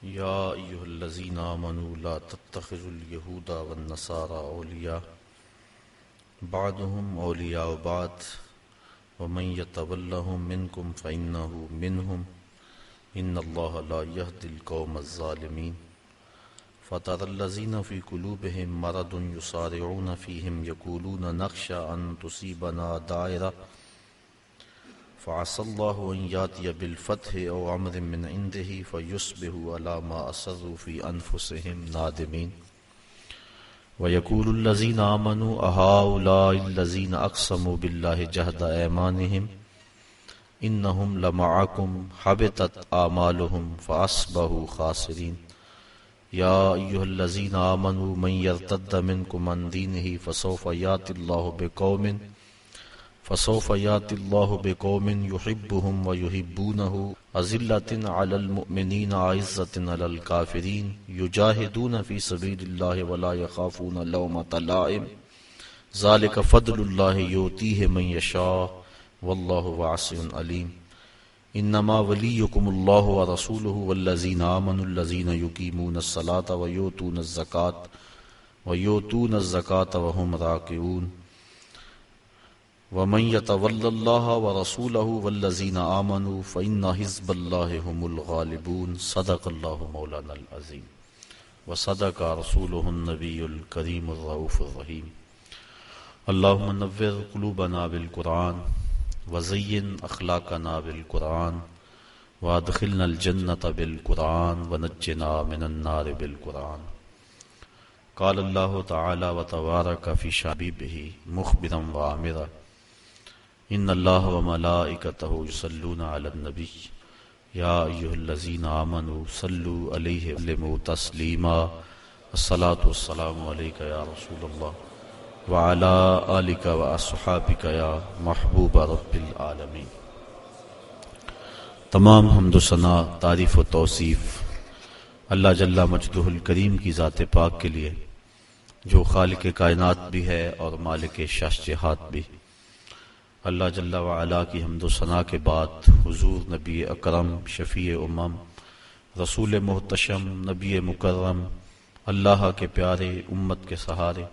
یا ایہا الذین آمنوا لا تتخذوا اليہود والنصارى اولیاء بعضهم اولیاء بعض ومن یتولهم منکم فإنه منهم ان اللہ لا یہدی القوم الظالمین فترى الذین فی قلوبهم مرض یسارعون فیہم یقولون نخشى ان تصیبنا دائرہ فعسى الله أن يأتي بالفتح أو أمر من عنده فيصبحوا على ما أسروا في أنفسهم نادمين ويقول الذين آمنوا أهؤلاء الذين أقسموا بالله جهد أيمانهم إنهم لمعكم حبطت أعمالهم فأصبحوا خاسرين يا أيها الذين آمنوا من يرتد منكم عن دينه فسوف يأتي الله بقوم يحبهم ويحبونه أذلة على المؤمنين أعزة على الكافرين يجاهدون في سبيل الله ولا يخافون لومة لائم ذلك فضل الله يؤتيه من يشاء والله واسع عليم إنما وليكم الله ورسوله والذين آمنوا الذين يقيمون الصلاة ويؤتون الزكاة وهم راكعون ومن يتول الله ورسوله والذين آمنوا فإن حزب الله هم الغالبون صدق الله مولانا العظيم وصدق رسوله النبي الكريم الرؤوف الرحيم اللهم نور قلوبنا بالقرآن وزين أخلاقنا بالقرآن وادخلنا الجنة بالقرآن ونجنا من النار بالقرآن قال الله تعالى وتبارك في شبيبه مخبرا وآمرا ان اللہ وملائکتہ یصلون علی النبی یا ایہا الذین آمنوا صلوا علیہ وسلموا تسلیما الصلاۃ والسلام علیک یا رسول اللہ وعلی آلک واصحابک یا محبوب رب العالمین۔ تمام حمد و ثنا، تعریف و توصیف اللہ جل مجدہ الکریم کی ذات پاک کے لیے جو خالق کائنات بھی ہے اور مالک شاشجہات بھی۔ اللہ جل وعلا کی حمد و ثنا کے بعد حضور نبی اکرم شفیع امم رسول محتشم نبی مکرم اللہ کے پیارے امت کے سہارے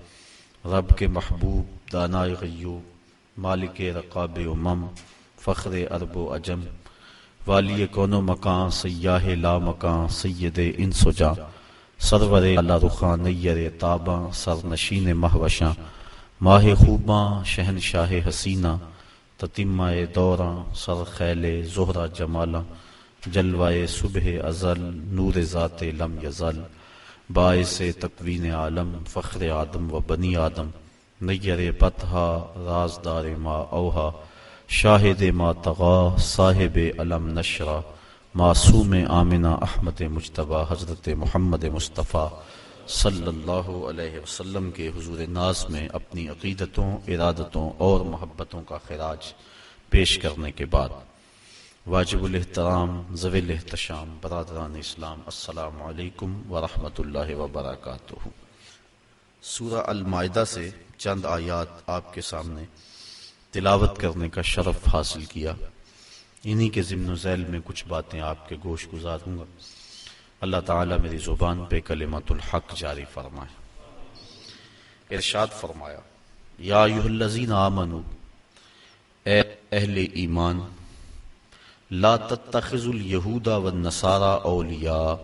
رب کے محبوب دانائے غیوب مالک رقاب امم فخر عرب و عجم والی کون و مکان سیاہ لا مکان سید انس و جاں سرور اعلی رخاں نیر تاباں سرنشین مہوشاں ماہ خوباں شہنشاہ حسینہ تتمہ دوراں سر خیل زہرہ جمالاں جلوائے صبح ازل نور ذات لم یزل باعث تکوین عالم فخر آدم و بنی آدم نیر بطحا رازدار ما اوہا شاہد ما تغا صاحب علم نشرہ معصوم آمنہ احمد مجتبی حضرت محمد مصطفیٰ صلی اللہ علیہ وسلم کے حضور ناز میں اپنی عقیدتوں ارادتوں اور محبتوں کا خراج پیش کرنے کے بعد واجب الاحترام ذوی الاحتشام برادران اسلام السلام علیکم ورحمۃ اللہ وبرکاتہ۔ سورہ المائدہ سے چند آیات آپ کے سامنے تلاوت کرنے کا شرف حاصل کیا، انہی کے ضمن و ذیل میں کچھ باتیں آپ کے گوش گزاروں گا۔ اللہ تعالیٰ میری زبان پہ کلمت الحق جاری فرمائے۔ ارشاد فرمایا یا ایھا الذین آمنوا، اے اہل ایمان، لا تتخذوا الیہود والنصارى اولیاء،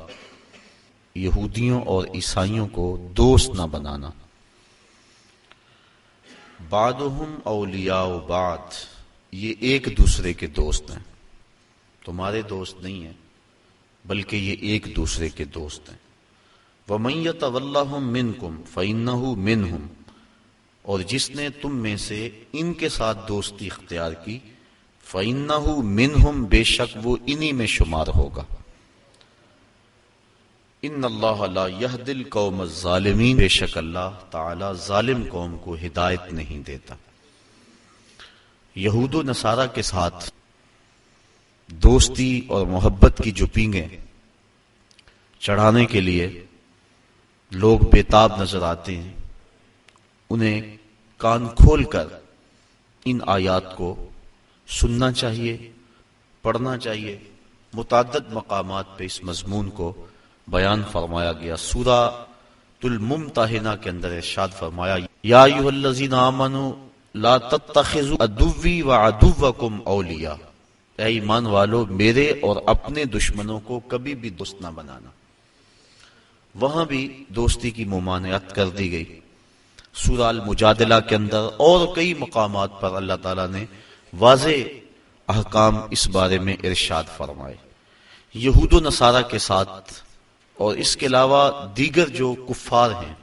یہودیوں اور عیسائیوں کو دوست نہ بنانا۔ بعضهم اولیاء بعض، یہ ایک دوسرے کے دوست ہیں، تمہارے دوست نہیں ہیں بلکہ یہ ایک دوسرے کے دوست ہیں۔ وَمَن يَتَوَلَّهُم مِّنكُمْ فَإِنَّهُ مِنْهُمْ، اور جس نے تم میں سے ان کے ساتھ دوستی اختیار کی فَإِنَّهُ مِنْهُمْ، بے شک وہ انہی میں شمار ہوگا۔ ان اللہ لا یہدی القوم الظالمین، بے شک اللہ تعالی ظالم قوم کو ہدایت نہیں دیتا۔ یہود و نصارہ کے ساتھ دوستی اور محبت کی جو پینگیں چڑھانے کے لیے لوگ بےتاب نظر آتے ہیں، انہیں کان کھول کر ان آیات کو سننا چاہیے، پڑھنا چاہیے، متعدد مقامات پہ اس مضمون کو بیان فرمایا گیا۔ سورہ الممتحنہ کے اندر ارشاد فرمایا یا ایھا الذین آمنوا لا تتخذوا عدوی وعدوکم اولیاء، اے ایمان والو میرے اور اپنے دشمنوں کو کبھی بھی دوست نہ بنانا۔ وہاں بھی دوستی کی ممانعت کر دی گئی۔ سورہ المجادلہ کے اندر اور کئی مقامات پر اللہ تعالیٰ نے واضح احکام اس بارے میں ارشاد فرمائے۔ یہود و نصارہ کے ساتھ اور اس کے علاوہ دیگر جو کفار ہیں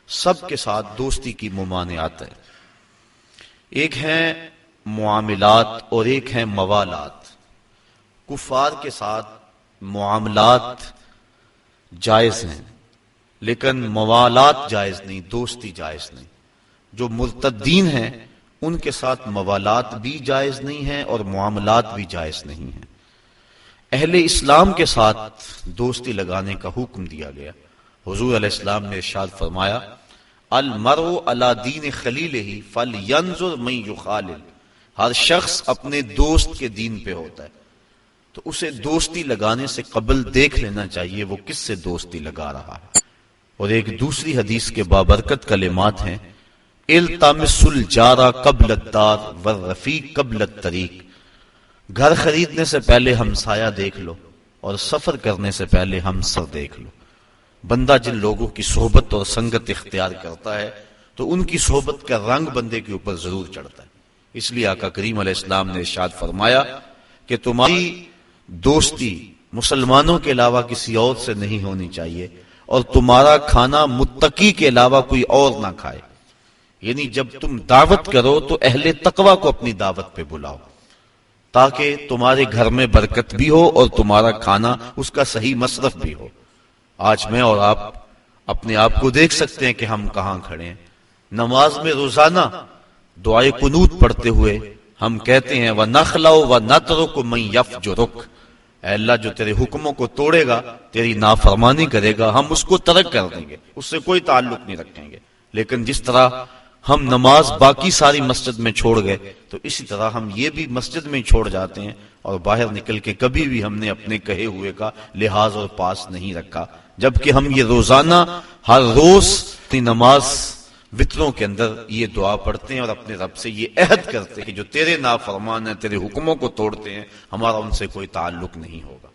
سب کے ساتھ دوستی کی ممانعت ہے۔ ایک ہیں معاملات اور ایک ہیں موالات۔ کفار کے ساتھ معاملات جائز ہیں لیکن موالات جائز نہیں، دوستی جائز نہیں۔ جو مرتدین ہیں ان کے ساتھ موالات بھی جائز نہیں ہیں اور معاملات بھی جائز نہیں ہیں۔ اہل اسلام کے ساتھ دوستی لگانے کا حکم دیا گیا۔ حضور علیہ السلام نے ارشاد فرمایا المرء علی دین خلیلہ فلینظر من یخالل، ہر شخص اپنے دوست کے دین پہ ہوتا ہے تو اسے دوستی لگانے سے قبل دیکھ لینا چاہیے وہ کس سے دوستی لگا رہا ہے۔ اور ایک دوسری حدیث کے بابرکت کلمات ہیں التمس الجار قبل الدار والرفیق قبل الطریق، گھر خریدنے سے پہلے ہمسایہ دیکھ لو اور سفر کرنے سے پہلے ہمسر دیکھ لو۔ بندہ جن لوگوں کی صحبت اور سنگت اختیار کرتا ہے تو ان کی صحبت کا رنگ بندے کے اوپر ضرور چڑھتا ہے۔ اس لیے آقا کریم علیہ السلام نے ارشاد فرمایا کہ تمہاری دوستی مسلمانوں کے علاوہ کسی اور سے نہیں ہونی چاہیے اور تمہارا کھانا متقی کے علاوہ کوئی اور نہ کھائے۔ یعنی جب تم دعوت کرو تو اہل تقوی کو اپنی دعوت پہ بلاؤ تاکہ تمہارے گھر میں برکت بھی ہو اور تمہارا کھانا اس کا صحیح مصرف بھی ہو۔ آج میں اور آپ اپنے آپ کو دیکھ سکتے ہیں کہ ہم کہاں کھڑے ہیں۔ نماز میں روزانہ دعائے قنوت پڑھتے ہوئے ہم کہتے ہیں وَنَخْلَعُ وَنَتْرُكُ مَن يَفْجُرُكَ، اے اللہ جو تیرے حکموں کو توڑے گا، تیری نافرمانی کرے گا، ہم اس کو ترک کر دیں گے، اس سے کوئی تعلق نہیں رکھیں گے۔ لیکن جس طرح ہم نماز باقی ساری مسجد میں چھوڑ گئے تو اسی طرح ہم یہ بھی مسجد میں چھوڑ جاتے ہیں اور باہر نکل کے کبھی بھی ہم نے اپنے کہے ہوئے کا لحاظ اور پاس نہیں رکھا، جبکہ ہم یہ روزانہ ہر روز اپنی نماز وطروں کے اندر یہ دعا پڑھتے ہیں اور اپنے رب سے یہ عہد کرتے ہیں کہ جو تیرے نافرمان ہیں، تیرے حکموں کو توڑتے ہیں، ہمارا ان سے کوئی تعلق نہیں ہوگا۔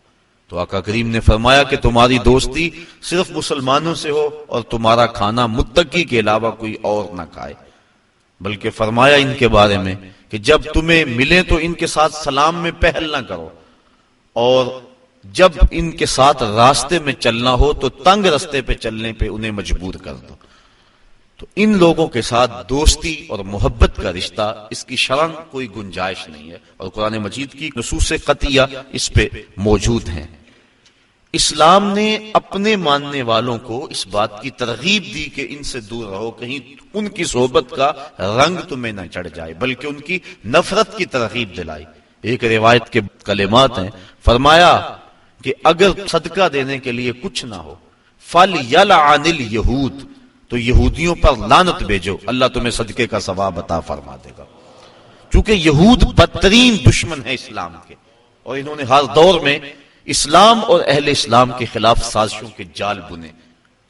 تو آقا کریم نے فرمایا کہ تمہاری دوستی صرف مسلمانوں سے ہو اور تمہارا کھانا متقی کے علاوہ کوئی اور نہ کھائے، بلکہ فرمایا ان کے بارے میں کہ جب تمہیں ملیں تو ان کے ساتھ سلام میں پہل نہ کرو اور جب ان کے ساتھ راستے میں چلنا ہو تو تنگ راستے پہ چلنے پہ انہیں مجبور کر دو۔ تو ان لوگوں کے ساتھ دوستی اور محبت کا رشتہ، اس کی شرح کوئی گنجائش نہیں ہے اور قرآن مجید کی نصوص قطعیہ اس پہ موجود ہیں۔ اسلام نے اپنے ماننے والوں کو اس بات کی ترغیب دی کہ ان سے دور رہو، کہیں ان کی صحبت کا رنگ تمہیں نہ چڑھ جائے، بلکہ ان کی نفرت کی ترغیب دلائی۔ ایک روایت کے کلمات ہیں، فرمایا کہ اگر صدقہ دینے کے لیے کچھ نہ ہو فَلْيَلْعَنِ الْيَهُودَ، تو یہودیوں پر لعنت بھیجو، اللہ تمہیں صدقے کا ثواب عطا فرما دے گا۔ چونکہ یہود بدترین دشمن ہے اسلام کے اور انہوں نے ہر دور میں اسلام اور اہل اسلام کے خلاف سازشوں کے جال بنے۔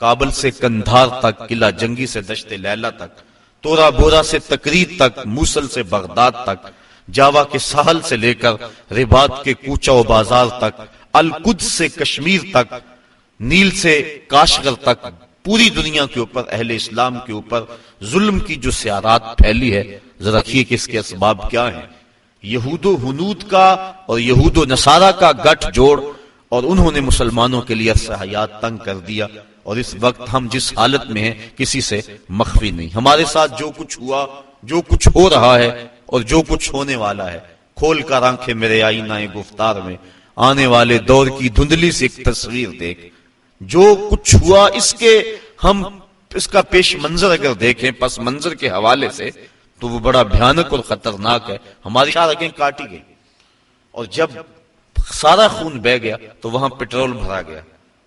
کابل سے کندھار تک، قلعہ جنگی سے دشت لیلہ تک، تورا بورا سے تکریت تک، موصل سے بغداد تک، جاوا کے ساحل سے لے کر رباط کے کوچہ و بازار تک، القدس سے کشمیر تک، نیل سے کاشغر تک، پوری دنیا کے اوپر اہل اسلام کے اوپر ظلم کی جو سیارات پھیلی ہے، ذرا دیکھیے کہ اس کے اسباب کیا ہیں۔ یہود و ہنود کا اور یہود و نصارہ کا گٹھ جوڑ، اور انہوں نے مسلمانوں کے لیے عرصہ حیات تنگ کر دیا، اور اس وقت ہم جس حالت میں ہیں کسی سے مخفی نہیں۔ ہمارے ساتھ جو کچھ ہوا، جو کچھ ہو رہا ہے اور جو کچھ ہونے والا ہے، کھول کر آنکھیں میرے آئینہ گفتار میں، آنے والے دور کی دھندلی سے ایک تصویر دیکھ۔ جو کچھ ہوا اس کا پیش منظر اگر دیکھیں پس منظر کے حوالے سے تو وہ بڑا بھیانک اور خطرناک ہے۔ ہماری رگیں کاٹی گئی اور جب سارا خون بہ گیا تو وہاں پٹرول بھرا گیا۔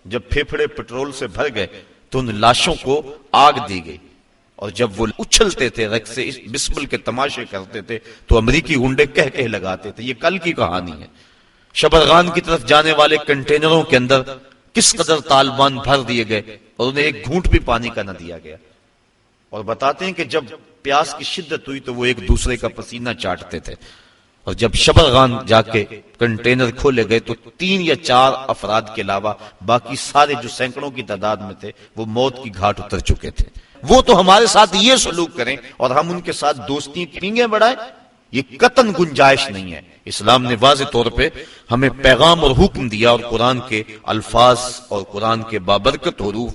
جب پھیپھڑے پٹرول سے بھر گئے تو ان لاشوں کو آگ دی گئی، اور جب وہ اچھلتے تھے رگ سے بسمل کے تماشے کرتے تھے تو امریکی گنڈے کہہ لگاتے تھے۔ یہ کل کی کہانی ہے۔ شبرغان کی طرف جانے والے کنٹینروں کے اندر کس قدر طالبان بھر دیے گئے اور انہیں ایک گھونٹ بھی پانی کا نہ دیا گیا. اور بتاتے ہیں کہ جب پیاس کی شدت ہوئی تو وہ ایک دوسرے کا پسینہ چاٹتے تھے. اور جب شبرغان جا کے کنٹینر کھولے گئے تو 3 یا 4 افراد کے علاوہ باقی سارے جو سینکڑوں کی تعداد میں تھے وہ موت کی گھاٹ اتر چکے تھے. وہ تو ہمارے ساتھ یہ سلوک کریں اور ہم ان کے ساتھ دوستی پینگیں بڑھائیں، یہ قطعاً گنجائش نہیں ہے. اسلام نے واضح طور پہ ہمیں پیغام اور حکم دیا، اور قرآن کے الفاظ اور قرآن کے بابرکت حروف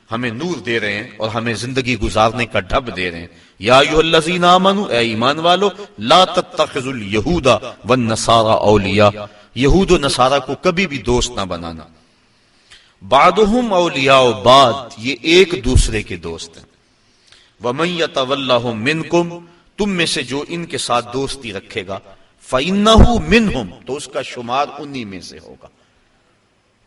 ہمیں نور دے رہے ہیں اور ہمیں زندگی گزارنے کا ڈھب دے رہے ہیں. یا ایھا الذین آمنوا، اے ایمان والو، لا تتخذوا اليہود والنصارى اولیاء، یہود و نصارہ کو کبھی بھی دوست نہ بنانا. بعضهم اولیاء بعض، یہ ایک دوسرے کے دوست ہیں. ومن یتولہم منکم، تم میں سے جو ان کے ساتھ دوستی رکھے گا، فإنہ منہم، تو اس کا شمار انہی میں سے ہوگا.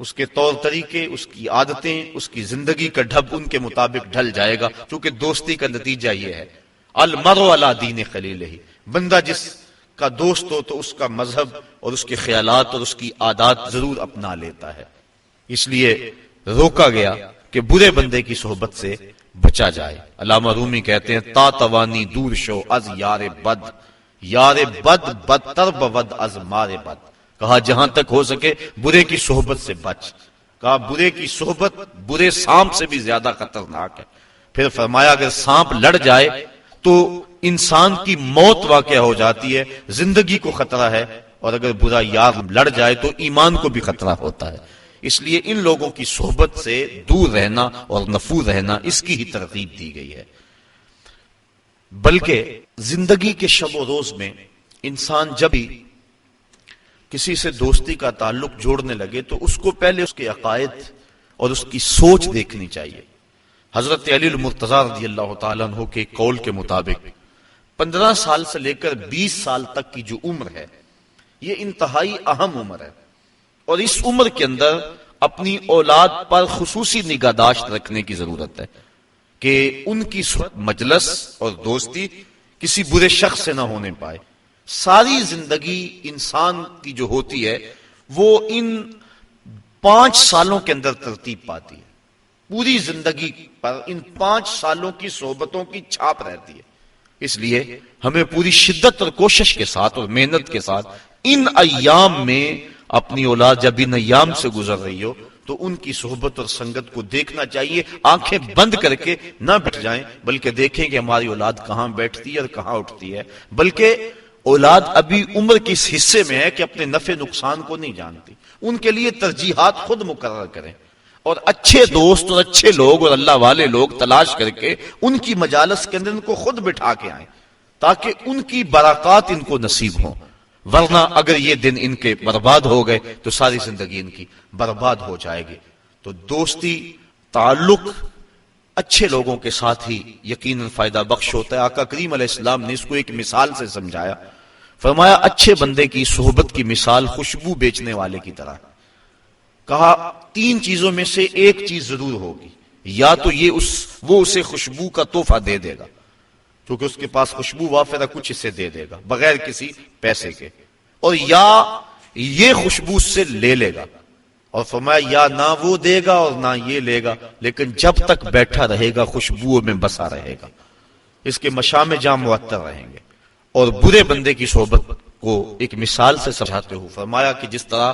اس کے طور طریقے، اس کی عادتیں، اس کی زندگی کا ڈھب ان کے مطابق ڈھل جائے گا، کیونکہ دوستی کا نتیجہ یہ ہے المرء علی دین خلیلہ، بندہ جس کا دوست ہو تو اس کا مذہب اور اس کے خیالات اور اس کی عادات ضرور اپنا لیتا ہے. اس لیے روکا گیا کہ برے بندے کی صحبت سے بچا جائے. علامہ رومی کہتے ہیں تا توانی دور شو از یار بد، یار بد بدتر بود از مار بد. کہا جہاں تک ہو سکے برے کی صحبت سے بچ. کہا برے کی صحبت برے سانپ سے بھی زیادہ خطرناک ہے. پھر فرمایا اگر سانپ لڑ جائے تو انسان کی موت واقع ہو جاتی ہے، زندگی کو خطرہ ہے، اور اگر برا یار لڑ جائے تو ایمان کو بھی خطرہ ہوتا ہے. اس لیے ان لوگوں کی صحبت سے دور رہنا اور نفور رہنا، اس کی ہی ترغیب دی گئی ہے. بلکہ زندگی کے شب و روز میں انسان جب بھی کسی سے دوستی کا تعلق جوڑنے لگے تو اس کو پہلے اس کے عقائد اور اس کی سوچ دیکھنی چاہیے. حضرت علی المرتضیٰ رضی اللہ تعالیٰ عنہ کے قول کے مطابق 15 سال سے لے کر 20 سال تک کی جو عمر ہے یہ انتہائی اہم عمر ہے، اور اس عمر کے اندر اپنی اولاد پر خصوصی نگہداشت رکھنے کی ضرورت ہے کہ ان کی مجلس اور دوستی کسی برے شخص سے نہ ہونے پائے. ساری زندگی انسان کی جو ہوتی ہے وہ ان 5 سالوں کے اندر ترتیب پاتی ہے. پوری زندگی پر ان 5 سالوں کی صحبتوں کی چھاپ رہتی ہے. اس لیے ہمیں پوری شدت اور کوشش کے ساتھ اور محنت کے ساتھ ان ایام میں اپنی اولاد جب ان ایام سے گزر رہی ہو تو ان کی صحبت اور سنگت کو دیکھنا چاہیے. آنکھیں بند کر کے نہ بیٹھ جائیں، بلکہ دیکھیں کہ ہماری اولاد کہاں بیٹھتی ہے اور کہاں اٹھتی ہے. بلکہ اولاد ابھی عمر کے اس حصے میں ہے کہ اپنے نفع نقصان کو نہیں جانتی. ان کے لیے ترجیحات خود مقرر کریں، اور اچھے دوست اور اچھے لوگ اور اللہ والے لوگ تلاش کر کے ان کی مجالس کے اندر ان کو خود بٹھا کے آئیں تاکہ ان کی برکات ان کو نصیب ہوں. ورنہ اگر یہ دن ان کے برباد ہو گئے تو ساری زندگی ان کی برباد ہو جائے گی. تو دوستی، تعلق اچھے لوگوں کے ساتھ ہی یقیناً فائدہ بخش ہوتا ہے. آقا کریم علیہ السلام نے اس کو ایک مثال سے سمجھایا. فرمایا اچھے بندے کی صحبت کی مثال خوشبو بیچنے والے کی طرح. کہا 3 چیزوں میں سے ایک چیز ضرور ہوگی، یا تو وہ اسے خوشبو کا تحفہ دے دے گا کیونکہ اس کے پاس خوشبو وافر ہے، کچھ اسے دے دے گا بغیر کسی پیسے کے، اور یا یہ خوشبو سے لے لے گا. اور فرمایا یا نہ وہ دے گا اور نہ یہ لے گا، لیکن جب تک بیٹھا رہے گا خوشبو میں بسا رہے گا، اس کے مشام جام معطر رہیں گے. اور برے بندے کی صحبت کو ایک مثال سے سمجھاتے ہو فرمایا کہ جس طرح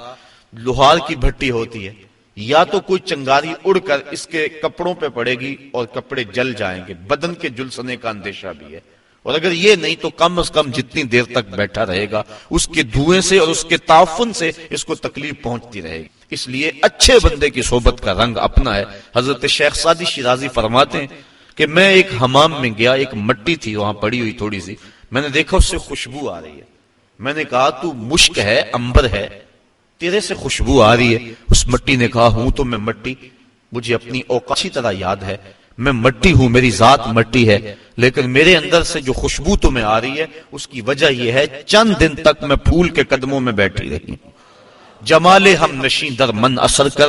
لوہار کی بھٹی ہوتی ہے، یا تو کوئی چنگاری اڑ کر اس کے کپڑوں پہ پڑے گی اور کپڑے جل جائیں گے، بدن کے جلسنے کا اندیشہ بھی ہے، اور اگر یہ نہیں تو کم از کم جتنی دیر تک بیٹھا رہے گا اس کے دھوئیں سے اور اس کے تعفن سے اس کو تکلیف پہنچتی رہے گی. اس لیے اچھے بندے کی صحبت کا رنگ اپنا ہے. حضرت شیخ سعدی شیرازی فرماتے ہیں کہ میں ایک حمام میں گیا، ایک مٹی تھی وہاں پڑی ہوئی تھوڑی سی، میں نے دیکھا اس سے خوشبو آ رہی ہے. میں نے کہا تو مشک ہے، عنبر ہے، تیرے سے خوشبو آ رہی ہے. اس مٹی نے کہا ہوں تو میں مٹی، مجھے اپنی اوقات اچھی طرح یاد ہے، میں مٹی ہوں، میری ذات مٹی ہے، لیکن میرے اندر سے جو خوشبو تمہیں آ رہی ہے اس کی وجہ یہ ہے چند دن تک میں پھول کے قدموں میں بیٹھی رہی. جمال ہم نشیں در من اثر کر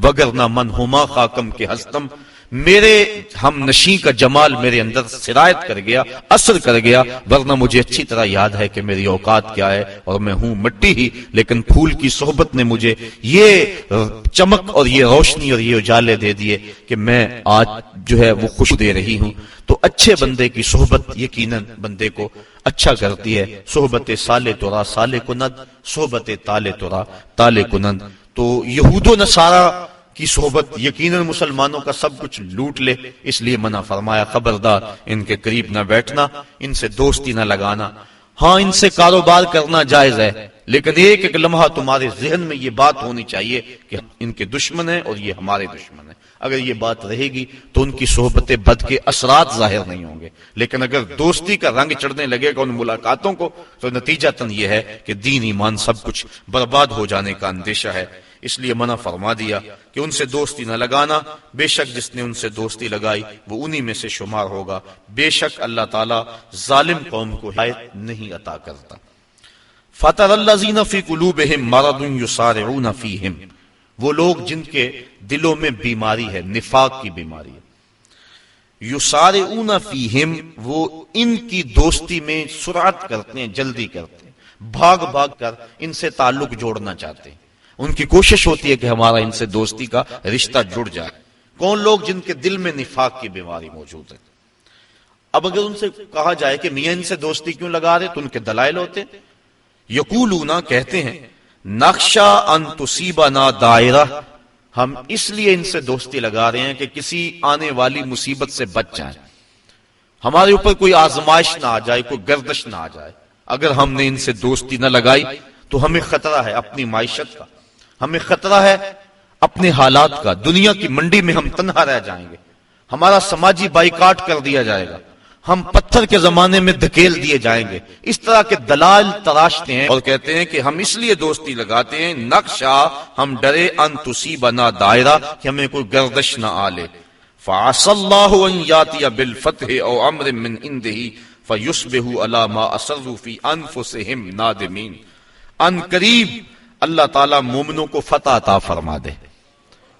وگر نہ من ہما خاکم کے ہستم. میرے ہم نشیں کا جمال میرے اندر سرایت کر گیا، اثر کر گیا، ورنہ مجھے اچھی طرح یاد ہے کہ میری اوقات کیا ہے اور میں ہوں مٹی ہی، لیکن پھول کی صحبت نے مجھے یہ چمک اور یہ روشنی اور یہ اجالے دے دیے کہ میں آج جو ہے وہ خوش دے رہی ہوں۔ تو اچھے بندے کی صحبت یقیناً بندے کو اچھا کرتی ہے۔ صحبت سالے ترا سالے کنند، صحبت تالے ترا تالے کنند۔ تو یہود و نصارہ کی صحبت یقیناً مسلمانوں کا سب کچھ لوٹ لے، اس لیے منع فرمایا خبردار ان کے قریب نہ بیٹھنا، ان سے دوستی نہ لگانا۔ ہاں ان سے کاروبار کرنا جائز ہے، لیکن ایک ایک لمحہ تمہارے ذہن میں یہ بات ہونی چاہیے کہ ان کے دشمن ہیں اور یہ ہمارے دشمن ہیں۔ اگر یہ بات رہے گی تو ان کی صحبت بد کے اثرات ظاہر نہیں ہوں گے، لیکن اگر دوستی کا رنگ چڑھنے لگے گا ان ملاقاتوں کو تو نتیجتاً یہ ہے کہ دین ایمان سب کچھ برباد ہو جانے کا اندیشہ ہے۔ اس لیے منع فرما دیا کہ ان سے دوستی نہ لگانا، بے شک جس نے ان سے دوستی لگائی وہ انہی میں سے شمار ہوگا، بے شک اللہ تعالیٰ ظالم قوم کو ہدایت نہیں عطا کرتا۔ فَتَرَى الَّذِينَ فِي قُلُوبِهِم مَرَضٌ يُسَارِعُونَ فِيهِم، وہ لوگ جن کے دلوں میں بیماری ہے، نفاق کی بیماری ہے۔ یسارعون فیہم، وہ ان کی دوستی میں سرعت کرتے ہیں، جلدی کرتے ہیں، بھاگ بھاگ کر ان سے تعلق جوڑنا چاہتے ہیں، ان کی کوشش ہوتی ہے کہ ہمارا ان سے دوستی کا رشتہ جڑ جائے۔ کون لوگ؟ جن کے دل میں نفاق کی بیماری موجود ہے۔ اب اگر ان سے کہا جائے کہ میاں ان سے دوستی کیوں لگا رہے تو ان کے دلائل ہوتے ہیں۔ یقولون، کہتے ہیں، نخشا ان تصیبنا دائرہ، ہم اس لیے ان سے دوستی لگا رہے ہیں کہ کسی آنے والی مصیبت سے بچ جائیں، ہمارے اوپر کوئی آزمائش نہ آ جائے، کوئی گردش نہ آ جائے۔ اگر ہم نے ان سے دوستی نہ لگائی تو ہمیں خطرہ ہے اپنی معیشت کا، ہمیں خطرہ ہے اپنے حالات کا، دنیا کی منڈی میں ہم تنہا رہ جائیں گے، ہمارا سماجی بائیکاٹ کر دیا جائے گا، ہم پتھر کے زمانے میں دھکیل دیے جائیں گے۔ اس طرح کے دلائل تراشتے ہیں اور کہتے ہیں کہ ہم اس لیے دوستی لگاتے ہیں، نقشہ، ہم ڈرے ان تصیبنا دائرہ، کہ ہمیں کوئی گردش نہ آ لے۔ فعسى الله ان ياتي بالفتح او امر من عنده فيصبحوا على ما اسروا في انفسهم نادمين، ان قریب اللہ تعالیٰ مومنوں کو فتح عطا فرما دے،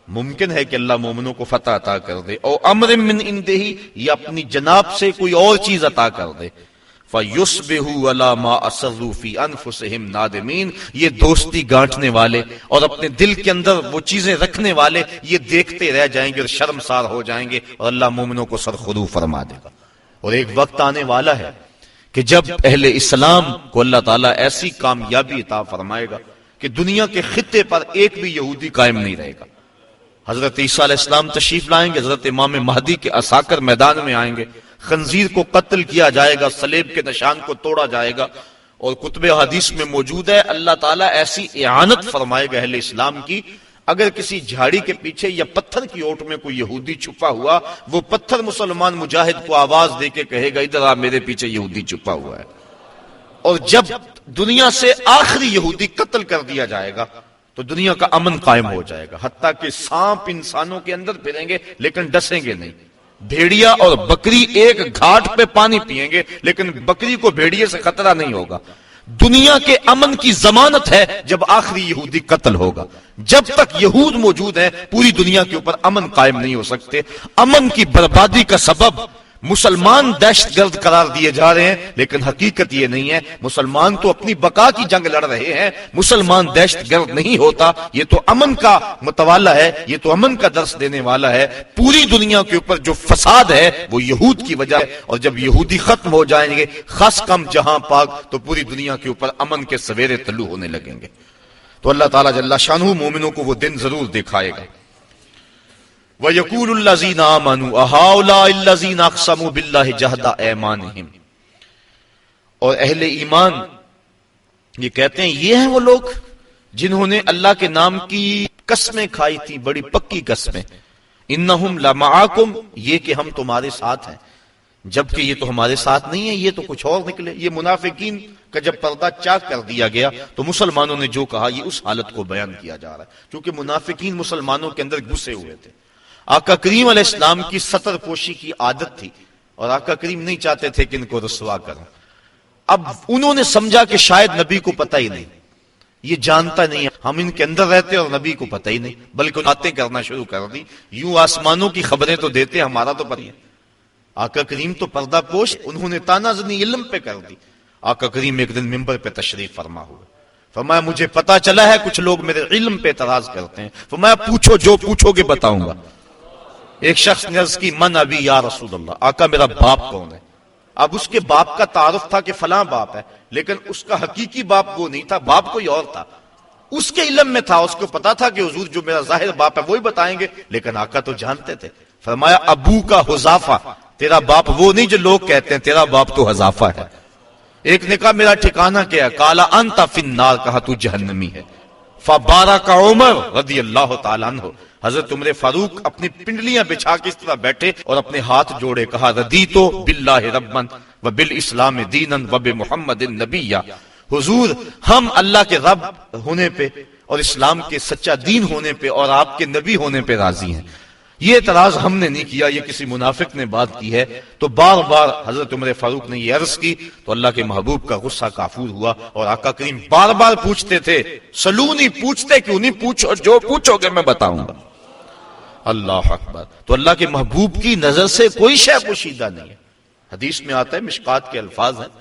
ممکن ہے کہ اللہ مومنوں کو فتح عطا کر دے، او امر من عنده، یا اپنی جناب سے کوئی اور چیز عطا کر دے، فَيُصْبِحُوا عَلَى مَا أَسَرُّوا فِي أَنفُسِهِمْ نَادِمِينَ، یہ دوستی گانٹنے والے اور اپنے دل کے اندر وہ چیزیں رکھنے والے یہ دیکھتے رہ جائیں گے اور شرمسار ہو جائیں گے، اور اللہ مومنوں کو سرخرو فرما دے گا۔ اور ایک وقت آنے والا ہے کہ جب اہل اسلام کو اللہ تعالیٰ ایسی کامیابی عطا فرمائے گا کہ دنیا کے خطے پر ایک بھی یہودی قائم نہیں رہے گا۔ حضرت عیسیٰ علیہ السلام تشریف لائیں گے، حضرت امام مہدی کے عساکر میدان میں آئیں گے، خنزیر کو قتل کیا جائے گا، صلیب کے نشان کو توڑا جائے گا، اور کتب حدیث میں موجود ہے اللہ تعالیٰ ایسی اعانت فرمائے گا اہل اسلام کی، اگر کسی جھاڑی کے پیچھے یا پتھر کی اوٹ میں کوئی یہودی چھپا ہوا، وہ پتھر مسلمان مجاہد کو آواز دے کے کہے گا ادھر آ، میرے پیچھے یہودی چھپا ہوا ہے۔ اور جب دنیا سے آخری یہودی قتل کر دیا جائے گا تو دنیا کا امن قائم ہو جائے گا، حتیٰ کہ سانپ انسانوں کے اندر پھریں گے لیکن ڈسیں گے نہیں، بھیڑیا اور بکری ایک گھاٹ پہ پانی پئیں گے لیکن بکری کو بھیڑیے سے خطرہ نہیں ہوگا۔ دنیا کے امن کی ضمانت ہے جب آخری یہودی قتل ہوگا۔ جب تک یہود موجود ہیں پوری دنیا کے اوپر امن قائم نہیں ہو سکتے۔ امن کی بربادی کا سبب مسلمان دہشت گرد قرار دیے جا رہے ہیں، لیکن حقیقت یہ نہیں ہے، مسلمان تو اپنی بقا کی جنگ لڑ رہے ہیں، مسلمان دہشت گرد نہیں ہوتا۔ یہ تو امن کا متوالا ہے، یہ تو امن کا درس دینے والا ہے۔ پوری دنیا کے اوپر جو فساد ہے وہ یہود کی وجہ ہے، اور جب یہودی ختم ہو جائیں گے خاص کم جہاں پاک، تو پوری دنیا کے اوپر امن کے سویرے طلوع ہونے لگیں گے۔ تو اللہ تعالیٰ جل شانہ مومنوں کو وہ دن ضرور دکھائے گا۔ وَيَقُولُ الَّذِينَ آمَنُوا أَهَؤُلَاءِ الَّذِينَ أَقْسَمُوا بِاللَّهِ جَهْدَ أَيْمَانِهِمْ، اور اہل ایمان یہ کہتے ہیں یہ ہیں وہ لوگ جنہوں نے اللہ کے نام کی قسمیں کھائی تھی، بڑی پکی قسمیں۔ إِنَّهُمْ لَمَعَكُمْ، یہ کہ ہم تمہارے ساتھ ہیں، جبکہ یہ تو ہمارے ساتھ نہیں ہے، یہ تو کچھ اور نکلے۔ یہ منافقین کا جب پردہ چاک کر دیا گیا تو مسلمانوں نے جو کہا یہ اس حالت کو بیان کیا جا رہا ہے، کیونکہ منافقین مسلمانوں کے اندر گھسے ہوئے تھے۔ آقا کریم علیہ السلام کی ستر پوشی کی عادت تھی اور آقا کریم نہیں چاہتے تھے کہ ان کو رسوا کریں۔ اب انہوں نے سمجھا کہ شاید نبی کو پتہ ہی نہیں، یہ جانتا نہیں ہے، ہم ان کے اندر رہتے اور نبی کو پتہ ہی نہیں، بلکہ باتیں کرنا شروع کر دی، یوں آسمانوں کی خبریں تو دیتے، ہمارا تو پتہ ہے۔ آقا کریم تو پردہ پوش، انہوں نے تانا زنی علم پہ کر دی۔ آقا کریم ایک دن منبر پہ تشریف فرما ہوئے، فرمایا مجھے پتا چلا ہے کچھ لوگ میرے علم پہ اعتراض کرتے ہیں، فرمایا پوچھو، جو پوچھو گے بتاؤں گا۔ ایک شخص نے عرض کی من ابی یا رسول اللہ، آقا میرا باپ کون ہے؟ اب اس کے باپ کا تعارف تھا کہ فلاں باپ ہے، لیکن اس کا حقیقی باپ وہ نہیں تھا، باپ کوئی اور تھا۔ اس کے علم میں تھا، اس کو پتا تھا کہ حضور جو میرا ظاہر باپ ہے وہی بتائیں گے، لیکن آقا تو جانتے تھے۔ فرمایا ابو کا حذافہ، تیرا باپ وہ نہیں جو لوگ کہتے ہیں، تیرا باپ تو حذافہ ہے۔ ایک نے کہا میرا ٹھکانہ کیا ہے؟ قال انت فی النار، کہا تو جہنمی ہے۔ فبارک عمر رضی اللہ تعالیٰ عنہ، حضرت عمر فاروق اپنی پنڈلیاں بچھا کے اس طرح بیٹھے اور اپنے ہاتھ جوڑے، کہا ردیتو باللہ ربا وبالاسلام دینا وبمحمد نبیا، حضور ہم اللہ کے رب ہونے پہ اور اسلام کے سچا دین ہونے پہ اور آپ کے نبی ہونے پہ راضی ہیں۔ یہ اعتراض ہم نے نہیں کیا، یہ کسی منافق نے بات کی ہے۔ تو بار بار حضرت عمر فاروق نے یہ عرض کی تو اللہ کے محبوب کا غصہ کافور ہوا، اور آقا کریم بار بار پوچھتے تھے، سلونی، پوچھتے کیوں نہیں، پوچھو، جو پوچھو گے میں بتاؤں گا۔ اللہ اکبر۔ تو اللہ کے محبوب کی نظر سے کوئی شے پوشیدہ نہیں ہے۔ حدیث میں آتا ہے، مشکات کے الفاظ ہیں،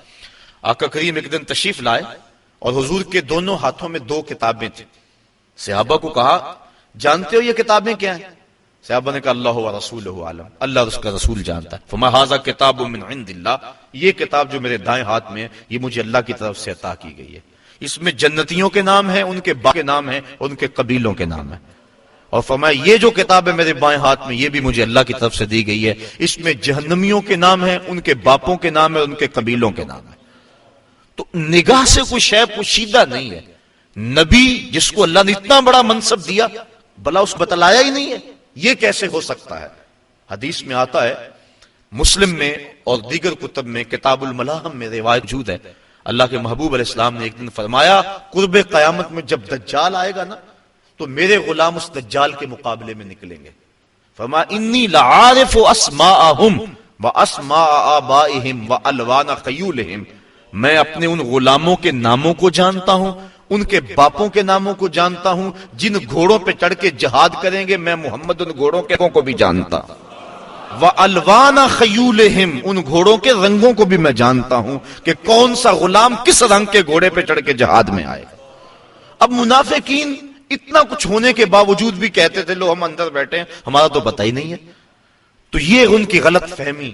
آقا کریم ایک دن تشریف لائے اور حضور کے دونوں ہاتھوں میں دو کتابیں تھیں۔ صحابہ کو کہا جانتے ہو یہ کتابیں کیا ہیں؟ صحابہ نے کہا اللہ و رسولہ عالم، اللہ اور اس کا رسول جانتا ہے۔ فما ھذا کتاب من عند اللہ، یہ کتاب جو میرے دائیں ہاتھ میں ہے یہ مجھے اللہ کی طرف سے عطا کی گئی ہے، اس میں جنتیوں کے نام ہیں، ان کے باپ کے نام ہیں، ان کے قبیلوں کے نام ہیں۔ اور فرمایا یہ جو کتاب ہے میرے بائیں ہاتھ میں یہ بھی مجھے اللہ کی طرف سے دی گئی ہے، اس میں جہنمیوں کے نام ہیں، ان کے باپوں کے نام ہیں، ان کے قبیلوں کے نام ہیں۔ تو نگاہ سے کوئی شے پوشیدہ نہیں ہے۔ نبی جس کو اللہ نے اتنا بڑا منصب دیا، بلا اس بتلایا ہی نہیں ہے، یہ کیسے ہو سکتا ہے؟ حدیث میں آتا ہے، مسلم میں اور دیگر کتب میں، کتاب الملاحم میں روایت موجود ہے، اللہ کے محبوب علیہ السلام نے ایک دن فرمایا قرب قیامت میں جب دجال آئے گا نا تو میرے غلام اس دجال کے مقابلے میں نکلیں گے۔ فرمایا انی لعارف اسماءہم واسماء آبائہم والوان خیولہم، میں اپنے ان غلاموں کے ناموں کو جانتا ہوں، ان کے باپوں کے ناموں کو جانتا ہوں، جن گھوڑوں پہ چڑھ کے جہاد کریں گے میں محمد ان گھوڑوں کے کو بھی جانتا ہوں، وَأَلْوَانَ خَيُولِهِمْ، ان گھوڑوں کے رنگوں کو بھی میں جانتا ہوں کہ کون سا غلام کس رنگ کے گھوڑے پہ چڑھ کے جہاد میں آئے گا۔ اب منافقین اتنا کچھ ہونے کے باوجود بھی کہتے تھے لو ہم اندر بیٹھے ہیں، ہمارا تو پتہ ہی نہیں ہے۔ تو یہ ان کی غلط فہمی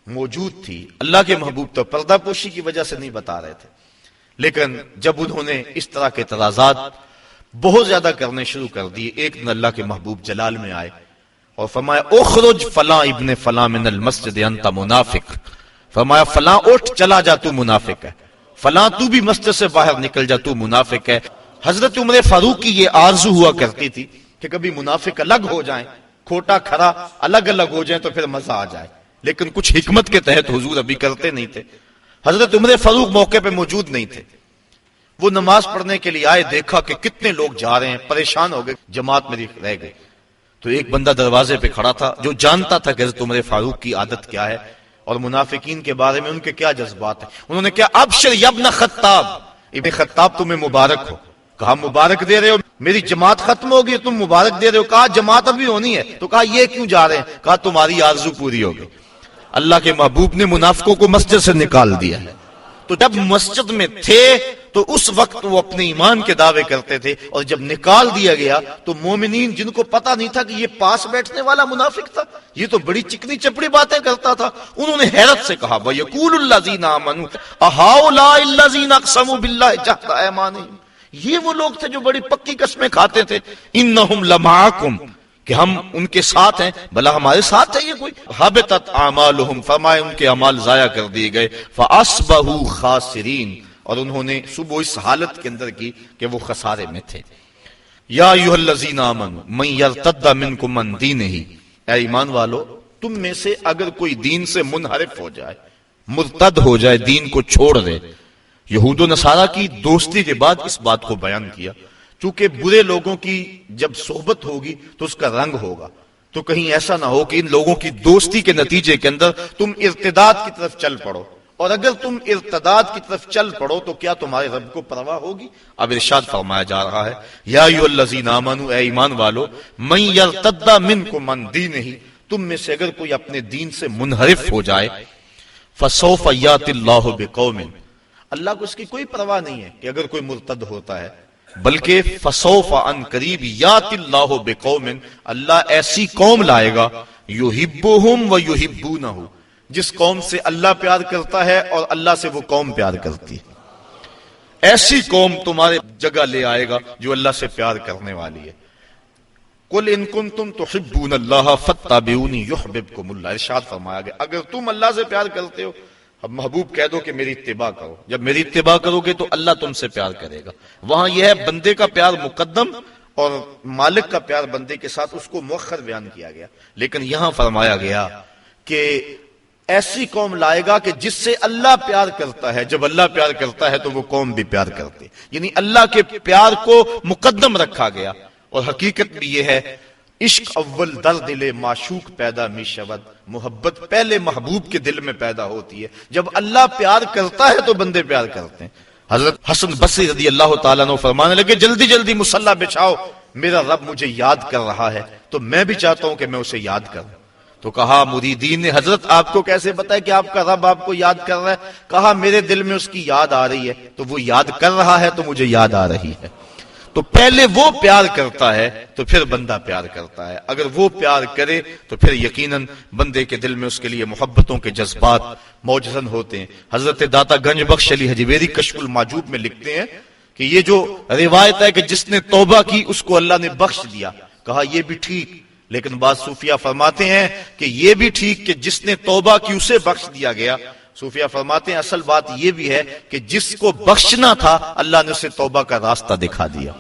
موجود تھی۔ اللہ کے محبوب تو پردہ پوشی کی وجہ سے نہیں بتا رہے تھے، لیکن جب انہوں نے اس طرح کے اعتراضات بہت زیادہ کرنے شروع کر دیے، ایک دن اللہ کے محبوب جلال میں آئے اور فرمایا اخرج فلاں ابن فلاں من المسجد انت منافق، فرمایا فلاں اٹھ چلا جا تو منافق ہے، فلاں تو بھی مسجد سے باہر نکل جا تو منافق ہے۔ حضرت عمر فاروق کی یہ آرزو ہوا کرتی تھی کہ کبھی منافق الگ ہو جائیں، کھوٹا کھرا الگ الگ ہو جائیں تو پھر مزہ آ جائے، لیکن کچھ حکمت کے تحت حضور ابھی کرتے نہیں تھے۔ حضرت عمر فاروق موقع پہ موجود نہیں تھے، وہ نماز پڑھنے کے لیے آئے، دیکھا کہ کتنے لوگ جا رہے ہیں، پریشان ہو گئے، جماعت میری رہ گئی۔ تو ایک بندہ دروازے پہ کھڑا تھا جو جانتا تھا کہ حضرت عمر فاروق کی عادت کیا ہے اور منافقین کے بارے میں ان کے کیا جذبات ہیں۔ انہوں نے کہا ابشر یا ابن خطاب، ابن خطاب تمہیں مبارک ہو۔ کہا مبارک دے رہے ہو، میری جماعت ختم ہوگی تم مبارک دے رہے ہو؟ کہا جماعت ابھی ہونی ہے۔ تو کہا یہ کیوں جا رہے ہیں؟ کہا تمہاری آرزو پوری ہوگی۔ اللہ کے محبوب نے منافقوں کو مسجد سے نکال دیا ہے۔ تو جب مسجد میں تھے تو اس وقت وہ اپنے ایمان کے دعوے کرتے تھے، اور جب نکال دیا گیا تو مومنین جن کو پتا نہیں تھا کہ یہ پاس بیٹھنے والا منافق تھا، یہ تو بڑی چکنی چپڑی باتیں کرتا تھا، انہوں نے حیرت سے کہا وَيَقُولُ الَّذِينَ آمَنُوا أَهَؤُلَاءِ الَّذِينَ أَقْسَمُوا بِاللَّهِ جَهْدَ أَيْمَانِهِمْ، یہ وہ لوگ تھے جو بڑی پکی قسمیں کھاتے تھے، إِنَّهُمْ لَمَعَكُمْ، کہ ہم ان کے ساتھ ہیں، بھلا ہمارے ساتھ ہے یہ کوئی؟ حبطت اعمالهم، فرمائے ان کے اعمال ضائع کر دیے گئے، فاصبحوا خاسرین، اور انہوں نے صبح اس حالت کے اندر کی کہ وہ خسارے میں تھے۔ یا ایھا الذین آمنوا من یرتد منکم عن دینہ، اے ایمان والو تم میں سے اگر کوئی دین سے منحرف ہو جائے، مرتد ہو جائے، دین کو چھوڑ دے۔ یہود و نصارہ کی دوستی کے بعد اس بات کو بیان کیا، چونکہ برے لوگوں کی جب صحبت ہوگی تو اس کا رنگ ہوگا، تو کہیں ایسا نہ ہو کہ ان لوگوں کی دوستی کے نتیجے کے اندر تم ارتداد کی طرف چل پڑو اور اگر تم ارتداد کی طرف چل پڑو تو کیا تمہارے رب کو پرواہ ہوگی؟ اب ارشاد فرمایا جا رہا ہے یا ایھا الذین آمنوا، اے ایمان والو، من یرتد منکم عن دینہ، تم میں سے اگر کوئی اپنے دین سے منحرف ہو جائے، فسوف یاتی اللہ بقوم، اللہ کو اس کی کوئی پرواہ نہیں ہے کہ اگر کوئی مرتد ہوتا ہے، بلکہ فسوف، ان قریب، یاتی اللہ بقوم، اللہ ایسی قوم لائے گا، یحبہم ویحبونہ، جس قوم سے اللہ پیار کرتا ہے اور اللہ سے وہ قوم پیار کرتی ہے، ایسی قوم تمہارے جگہ لے آئے گا جو اللہ سے پیار کرنے والی ہے۔ قل ان کنتم تحبون اللہ فاتبعونی یحببکم اللہ، ارشاد فرمایا گیا اگر تم اللہ سے پیار کرتے ہو، اب محبوب کہہ دو کہ میری اتباع کرو، جب میری اتباع کرو گے تو اللہ تم سے پیار کرے گا۔ وہاں یہ ہے بندے کا پیار مقدم اور مالک کا پیار بندے کے ساتھ، اس کو مؤخر بیان کیا گیا، لیکن یہاں فرمایا گیا کہ ایسی قوم لائے گا کہ جس سے اللہ پیار کرتا ہے، جب اللہ پیار کرتا ہے تو وہ قوم بھی پیار کرتی، یعنی اللہ کے پیار کو مقدم رکھا گیا۔ اور حقیقت بھی یہ ہے، عشق اول در دل معشوق پیدا می شود، محبت پہلے محبوب کے دل میں پیدا ہوتی ہے، جب اللہ پیار کرتا ہے تو بندے پیار کرتے ہیں۔ حضرت حسن بصری رضی اللہ تعالیٰ عنہ فرمانے لگے جلدی جلدی مصلی بچھاؤ، میرا رب مجھے یاد کر رہا ہے تو میں بھی چاہتا ہوں کہ میں اسے یاد کروں۔ تو کہا مریدین نے حضرت آپ کو کیسے پتا ہے کہ آپ کا رب آپ کو یاد کر رہا ہے؟ کہا میرے دل میں اس کی یاد آ رہی ہے، تو وہ یاد کر رہا ہے تو مجھے یاد آ رہی ہے۔ تو پہلے وہ پیار کرتا ہے تو پھر بندہ پیار کرتا ہے، اگر وہ پیار کرے تو پھر یقیناً بندے کے دل میں اس کے لیے محبتوں کے جذبات موجزن ہوتے ہیں۔ حضرت داتا گنج بخش علی حجویری کشف المعجوب میں لکھتے ہیں کہ یہ جو روایت ہے کہ جس نے توبہ کی اس کو اللہ نے بخش دیا، کہا یہ بھی ٹھیک، لیکن بعض صوفیہ فرماتے ہیں کہ یہ بھی ٹھیک کہ جس نے توبہ کی اسے بخش دیا گیا۔ صوفیہ فرماتے ہیں اصل بات یہ بھی ہے کہ جس کو بخشنا تھا اللہ نے اسے توبہ کا راستہ دکھا دیا۔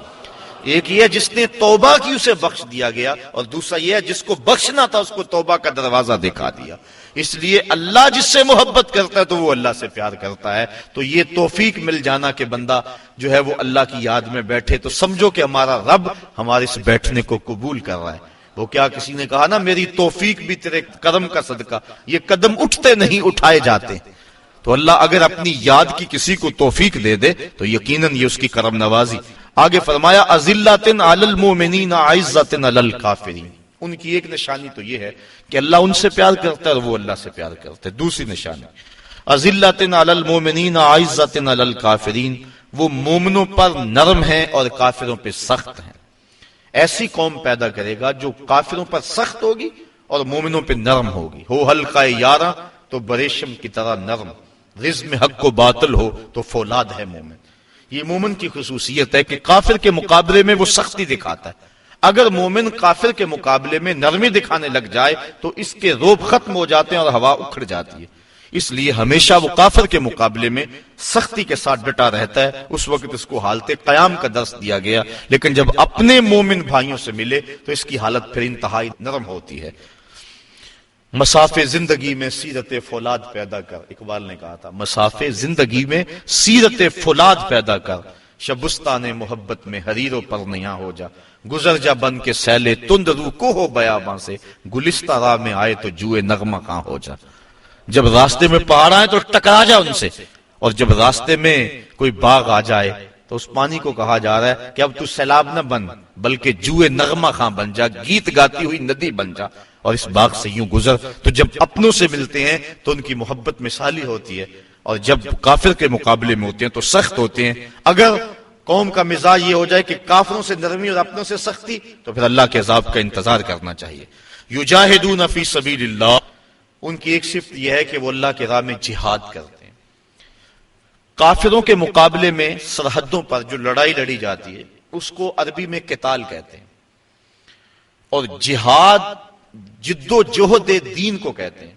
ایک یہ جس نے توبہ کی اسے بخش دیا گیا، اور دوسرا یہ ہے جس کو بخشنا تھا اس کو توبہ کا دروازہ دکھا دیا۔ اس لیے اللہ جس سے محبت کرتا ہے تو وہ اللہ سے پیار کرتا ہے۔ تو یہ توفیق مل جانا کہ بندہ جو ہے وہ اللہ کی یاد میں بیٹھے، تو سمجھو کہ ہمارا رب ہمارے اس بیٹھنے کو قبول کر رہا ہے۔ وہ کیا کسی نے کہا نا میری توفیق بھی تیرے کرم کا صدقہ، یہ قدم اٹھتے نہیں اٹھائے جاتے۔ تو اللہ اگر اپنی یاد کی کسی کو توفیق دے دے تو یقیناً یہ اس کی کرم نوازی۔ آگے فرمایا اذلۃ علی المؤمنین عزۃ علی الکافرین، ان کی ایک نشانی تو یہ ہے کہ اللہ ان سے پیار کرتا ہے اور وہ اللہ سے پیار کرتے ہیں۔ دوسری نشانی اذلۃ علی المؤمنین عزۃ علی الکافرین، وہ مومنوں پر نرم ہیں اور کافروں پہ سخت ہیں۔ ایسی قوم پیدا کرے گا جو کافروں پر سخت ہوگی اور مومنوں پہ نرم ہوگی۔ ہو حلقہ یاراں تو بریشم کی طرح نرم، رزم حق و باطل ہو تو فولاد ہے مومن۔ یہ مومن کی خصوصیت ہے کہ کافر کے مقابلے میں وہ سختی دکھاتا ہے۔ اگر مومن کافر کے مقابلے میں نرمی دکھانے لگ جائے تو اس کے روب ختم ہو جاتے ہیں اور ہوا اکھڑ جاتی ہے۔ اس لیے ہمیشہ وہ کافر کے مقابلے میں سختی کے ساتھ ڈٹا رہتا ہے۔ اس وقت اس کو حالت قیام کا درس دیا گیا، لیکن جب اپنے مومن بھائیوں سے ملے تو اس کی حالت پھر انتہائی نرم ہوتی ہے۔ مسافے زندگی میں سیرت فولاد پیدا کر، اقبال نے کہا تھا مسافے زندگی میں سیرت فولاد پیدا کر، شبستان محبت میں حریر و پرنیاں ہو جا، گزر جا بن کے سیلے تند رو کو ہو بیاباں سے، گلستہ راہ میں آئے تو جوئے نغمہ کہاں ہو جا۔ جب راستے میں پہاڑ آئے تو ٹکرا جا ان سے، اور جب راستے میں کوئی باغ آ جائے تو اس پانی کو کہا جا رہا ہے کہ اب تو سیلاب نہ بن بلکہ جوئے نغمہ خاں بن جا، گیت گاتی ہوئی ندی بن جا اور اس باغ سے یوں گزر۔ تو جب اپنوں سے ملتے ہیں تو ان کی محبت مثالی ہوتی ہے، اور جب کافر کے مقابلے میں ہوتے ہیں تو سخت ہوتے ہیں۔ اگر قوم کا مزاج یہ ہو جائے کہ کافروں سے نرمی اور اپنوں سے سختی، تو پھر اللہ کے عذاب کا انتظار کرنا چاہیے۔ یجاہدون فی سبیل اللہ، ان کی ایک صفت یہ ہے کہ وہ اللہ کے راہ میں جہاد کرتے ہیں۔ کافروں کے مقابلے میں سرحدوں پر جو لڑائی لڑی جاتی ہے اس کو عربی میں قتال کہتے ہیں، اور جہاد جد و جہد دین کو کہتے ہیں۔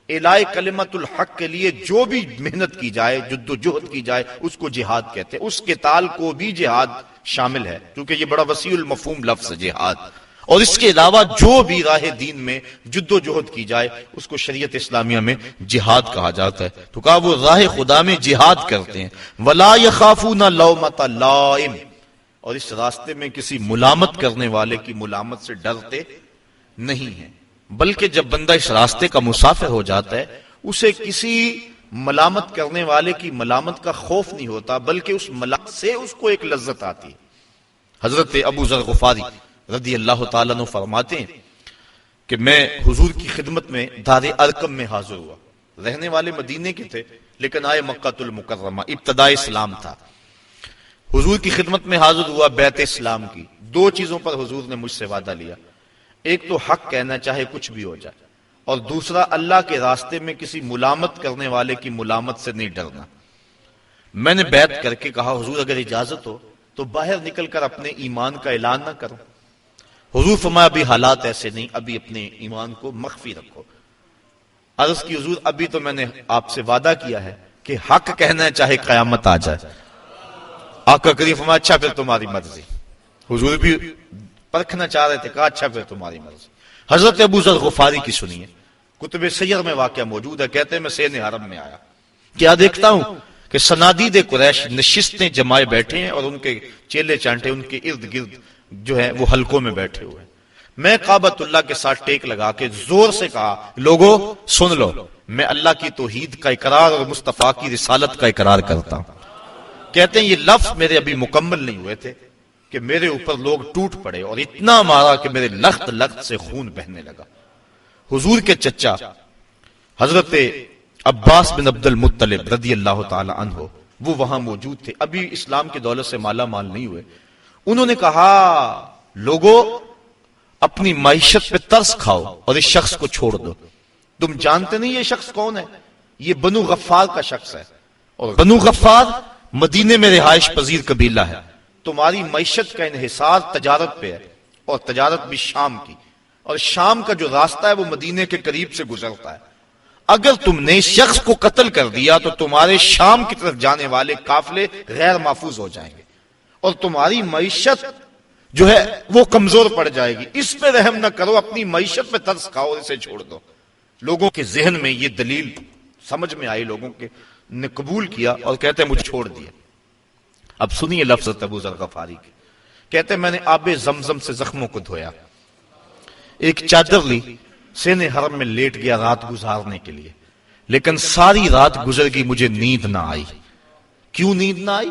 اعلاء کلمت الحق کے لیے جو بھی محنت کی جائے، جد و جہد کی جائے، اس کو جہاد کہتے ہیں۔ اس قتال کو بھی جہاد شامل ہے کیونکہ یہ بڑا وسیع المفہوم لفظ ہے جہاد۔ اور اس کے علاوہ جو بھی راہ دین میں جد و جہد کی جائے اس کو شریعت اسلامیہ میں جہاد کہا جاتا ہے۔ تو کہا وہ راہ خدا میں جہاد کرتے ہیں۔ ولا یخافون لومۃ لائم، اور اس راستے میں کسی ملامت کرنے والے کی ملامت سے ڈرتے نہیں ہیں، بلکہ جب بندہ اس راستے کا مسافر ہو جاتا ہے اسے کسی ملامت کرنے والے کی ملامت کا خوف نہیں ہوتا، بلکہ اس ملامت سے اس کو ایک لذت آتی ہے۔ حضرت ابو ذر غفاری رضی اللہ تعالیٰ عنہ فرماتے ہیں کہ میں حضور کی خدمت میں دار ارقم میں حاضر ہوا، رہنے والے مدینے کے تھے لیکن آئے مکہ المکرمہ، ابتداء اسلام تھا۔ حضور کی خدمت میں حاضر ہوا بیعت اسلام کی، دو چیزوں پر حضور نے مجھ سے وعدہ لیا، ایک تو حق کہنا چاہے کچھ بھی ہو جائے، اور دوسرا اللہ کے راستے میں کسی ملامت کرنے والے کی ملامت سے نہیں ڈرنا۔ میں نے بیعت کر کے کہا حضور اگر اجازت ہو تو باہر نکل کر اپنے ایمان کا اعلان نہ کروں۔ حضور فرمایا ابھی حالات ایسے نہیں، ابھی اپنے ایمان کو مخفی رکھو۔ عرض کی حضور ابھی تو میں نے آپ سے وعدہ کیا ہے کہ حق کہنا ہے چاہے قیامت آ جائے۔ آقا کریم فرمایا اچھا پھر تمہاری مرضی۔ حضور بھی پرکھنا چاہ رہے تھے، کہا اچھا پھر تمہاری مرضی۔ حضرت ابو ذر غفاری کی سنیے، کتب سیر میں واقعہ موجود ہے، کہتے ہیں میں سین حرم میں آیا، کیا دیکھتا ہوں کہ صنادید قریش نشستیں جمائے بیٹھے ہیں اور ان کے چیلے چانٹے ان کے ارد گرد جو ہے وہ حلقوں میں بیٹھے ہوئے ہیں۔ میں کعبۃ اللہ کے ساتھ ٹیک لگا کے زور سے کہا لوگو سن لو، میں اللہ کی توحید کا اقرار اور مصطفیٰ کی رسالت کا اقرار کرتا ہوں۔ کہتے ہیں یہ لفظ میرے ابھی مکمل نہیں ہوئے تھے کہ میرے اوپر لوگ ٹوٹ پڑے اور اتنا مارا کہ میرے لخت لخت سے خون بہنے لگا۔ حضور کے چچا حضرت عباس بن عبد المطلب رضی اللہ تعالی عنہ وہ وہاں موجود تھے، ابھی اسلام کی دولت سے مالا مال نہیں ہوئے۔ انہوں نے کہا لوگو اپنی معیشت پہ ترس کھاؤ اور اس شخص کو چھوڑ دو، تم جانتے نہیں یہ شخص کون ہے، یہ بنو غفار کا شخص ہے، اور بنو غفار مدینے میں رہائش پذیر قبیلہ ہے، تمہاری معیشت کا انحصار تجارت پہ ہے، اور تجارت بھی شام کی، اور شام کا جو راستہ ہے وہ مدینے کے قریب سے گزرتا ہے، اگر تم نے اس شخص کو قتل کر دیا تو تمہارے شام کی طرف جانے والے قافلے غیر محفوظ ہو جائیں گے اور تمہاری معیشت جو ہے وہ کمزور پڑ جائے گی، اس پہ رحم نہ کرو، اپنی معیشت پہ ترس کھاؤ اور اسے چھوڑ دو۔ لوگوں کے ذہن میں یہ دلیل سمجھ میں آئی، لوگوں کے نے قبول کیا اور کہتے ہیں مجھے چھوڑ دیا۔ اب سنیے لفظ ابو ذر غفاری کے، کہتے ہیں میں نے آب زمزم سے زخموں کو دھویا، ایک چادر لی، سین حرم میں لیٹ گیا رات گزارنے کے لیے، لیکن ساری رات گزر گئی مجھے نیند نہ آئی۔ کیوں نیند نہ آئی؟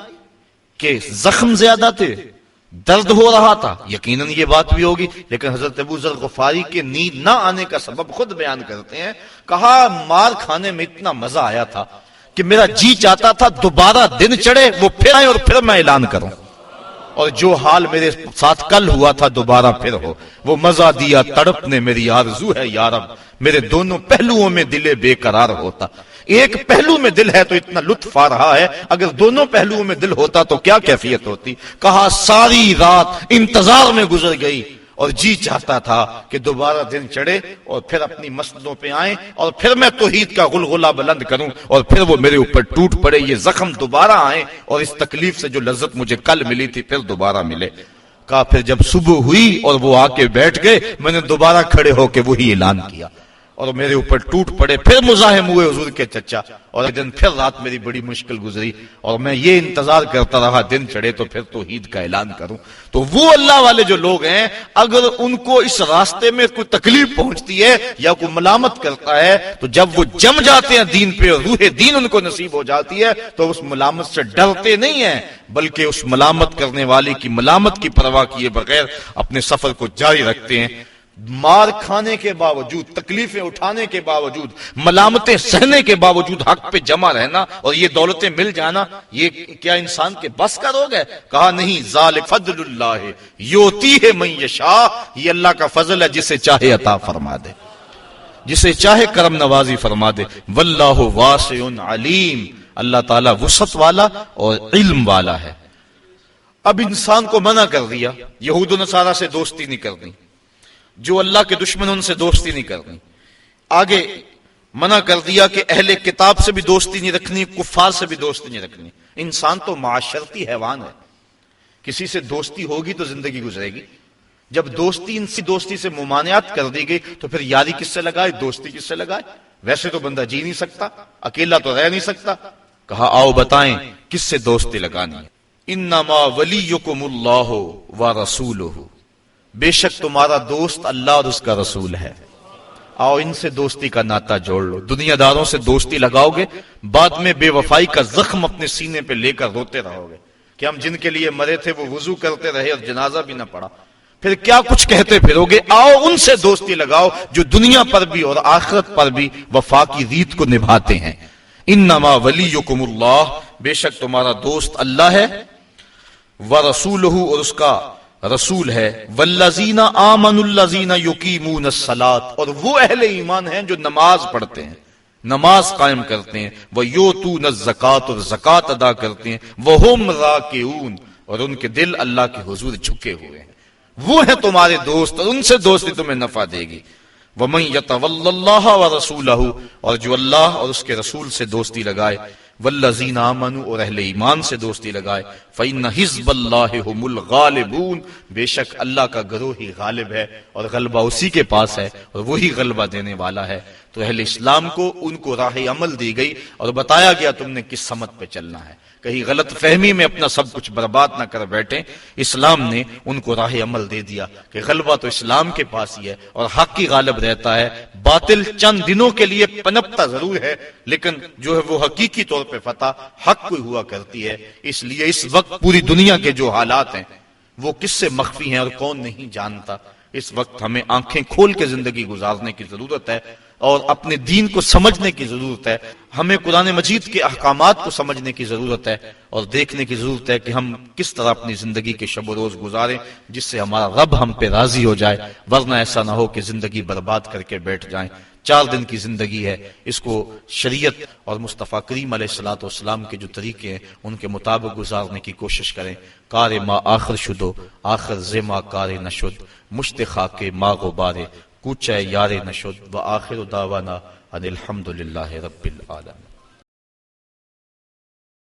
کہ زخم زیادہ تھے، درد ہو رہا تھا، یقیناً یہ بات بھی ہوگی، لیکن حضرت ابو ذر غفاری کے نیند نہ آنے کا سبب خود بیان کرتے ہیں، کہا مار کھانے میں اتنا مزہ آیا تھا کہ میرا جی چاہتا تھا دوبارہ دن چڑھے وہ پھر آئے اور پھر میں اعلان کروں، اور جو حال میرے ساتھ کل ہوا تھا دوبارہ پھر ہو، وہ مزہ دیا تڑپ نے میری آرزو ہے یارب، میرے دونوں پہلوؤں میں دل بے قرار ہوتا۔ ایک پہلو میں دل ہے تو اتنا لطف آ رہا ہے، اگر دونوں پہلوؤں میں دل ہوتا تو کیا کیفیت ہوتی۔ کہا ساری رات انتظار میں گزر گئی اور جی چاہتا تھا کہ دوبارہ دن چڑھے اور پھر اپنی مسجدوں پہ آئیں اور پھر میں توحید کا غلغلہ بلند کروں اور پھر وہ میرے اوپر ٹوٹ پڑے، یہ زخم دوبارہ آئیں اور اس تکلیف سے جو لذت مجھے کل ملی تھی پھر دوبارہ ملے۔ کہا پھر جب صبح ہوئی اور وہ آ کے بیٹھ گئے، میں نے دوبارہ کھڑے ہو کے وہی اعلان کیا اور میرے اوپر ٹوٹ پڑے، پھر مزاحم ہوئے حضور کے چچا، اور ایک دن پھر رات میری بڑی مشکل گزری اور میں یہ انتظار کرتا رہا دن چڑھے تو پھر توحید کا اعلان کروں۔ تو وہ اللہ والے جو لوگ ہیں اگر ان کو اس راستے میں کوئی تکلیف پہنچتی ہے یا کوئی ملامت کرتا ہے تو جب وہ جم جاتے ہیں دین پہ اور روح دین ان کو نصیب ہو جاتی ہے تو اس ملامت سے ڈرتے نہیں ہیں، بلکہ اس ملامت کرنے والے کی ملامت کی پرواہ کیے بغیر اپنے سفر کو جاری رکھتے ہیں۔ مار کھانے کے باوجود، تکلیفیں اٹھانے کے باوجود، ملامتیں سہنے کے باوجود حق پہ جمع رہنا اور یہ دولتیں مل جانا، یہ کیا انسان کے بس کا روگ ہے؟ کہا نہیں، ذالک فضل اللہ یؤتیہ من یشاء، یہ اللہ کا فضل ہے جسے چاہے عطا فرما دے، جسے چاہے کرم نوازی فرما دے۔ واللہ واسع علیم، اللہ تعالیٰ وسعت والا اور علم والا ہے۔ اب انسان کو منع کر دیا یہود و نصارہ سے دوستی نہیں کرنی، جو اللہ کے دشمن ان سے دوستی نہیں کرنی، آگے منع کر دیا کہ اہل کتاب سے بھی دوستی نہیں رکھنی، کفار سے بھی دوستی نہیں رکھنی۔ انسان تو معاشرتی حیوان ہے، کسی سے دوستی ہوگی تو زندگی گزرے گی، جب دوستی سے ممانعت کر دی گئی تو پھر یاری کس سے لگائے، دوستی کس سے لگائے؟ ویسے تو بندہ جی نہیں سکتا، اکیلا تو رہ نہیں سکتا۔ کہا آؤ بتائیں کس سے دوستی لگانی ہے۔ انما ولیکم اللہ ورسولہ، بے شک تمہارا دوست اللہ اور اس کا رسول ہے۔ آؤ ان سے دوستی کا ناتا جوڑ لو. دنیا داروں سے دوستی لگاؤ گے، بعد میں بے وفائی کا زخم اپنے سینے پہ لے کر روتے رہو گے کہ ہم جن کے لیے مرے تھے وہ وضو کرتے رہے اور جنازہ بھی نہ پڑا. پھر کیا کچھ کہتے پھرو گے. آؤ ان سے دوستی لگاؤ جو دنیا پر بھی اور آخرت پر بھی وفا کی ریت کو نبھاتے ہیں. انما ولیکم اللہ، بے شک تمہارا دوست اللہ ہے، ورسولہ، اور اس کا رسول ہے، والذین آمنوا الذین یقیمون الصلاۃ، اور وہ اہل ایمان ہیں جو نماز پڑھتے ہیں، نماز قائم کرتے ہیں، ویؤتون الزکوٰۃ، اور زکوٰۃ ادا کرتے ہیں، وہم راکعون، اور ان کے دل اللہ کے حضور جھکے ہوئے ہیں. وہ ہیں تمہارے دوست اور ان سے دوستی تمہیں نفع دے گی. وَمَن يَتَوَلَّ اللَّهَ وَرَسُولَهُ، اور جو اللہ اور اس کے رسول سے دوستی لگائے، وَالَّذِينَ آمَنُوا، اور اہل ایمان سے دوستی لگائے، فَإِنَّ حِزْبَ اللَّهِ هُمُ الْغَالِبُونَ، بے شک اللہ کا گروہ ہی غالب ہے اور غلبہ اسی کے پاس ہے اور وہی غلبہ دینے والا ہے. تو اہل اسلام کو ان کو راہ عمل دی گئی اور بتایا گیا تم نے کس سمت پہ چلنا ہے، کہیں غلط فہمی میں اپنا سب کچھ برباد نہ کر بیٹھیں. اسلام نے ان کو راہ عمل دے دیا کہ غلبہ تو اسلام کے پاس ہی ہے اور حق ہی غالب رہتا ہے. باطل چند دنوں کے لیے پنپتا ضرور ہے لیکن جو ہے وہ حقیقی طور پہ فتح حق کو ہوا کرتی ہے. اس لیے اس وقت پوری دنیا کے جو حالات ہیں وہ کس سے مخفی ہیں اور کون نہیں جانتا. اس وقت ہمیں آنکھیں کھول کے زندگی گزارنے کی ضرورت ہے اور اپنے دین کو سمجھنے کی ضرورت ہے. ہمیں قرآن مجید کے احکامات کو سمجھنے کی ضرورت ہے اور دیکھنے کی ضرورت ہے کہ ہم کس طرح اپنی زندگی کے شب و روز گزاریں جس سے ہمارا رب ہم پہ راضی ہو جائے، ورنہ ایسا نہ ہو کہ زندگی برباد کر کے بیٹھ جائیں. 4 دن کی زندگی ہے، اس کو شریعت اور مصطفیٰ کریم علیہ الصلوۃ والسلام کے جو طریقے ہیں ان کے مطابق گزارنے کی کوشش کریں. کار ما آخر شدو آخر زما کار نشد، مشت خاک ما غبارے کوچہ یار نشد، و آخر دعوانا ان الحمد للہ رب العالمین.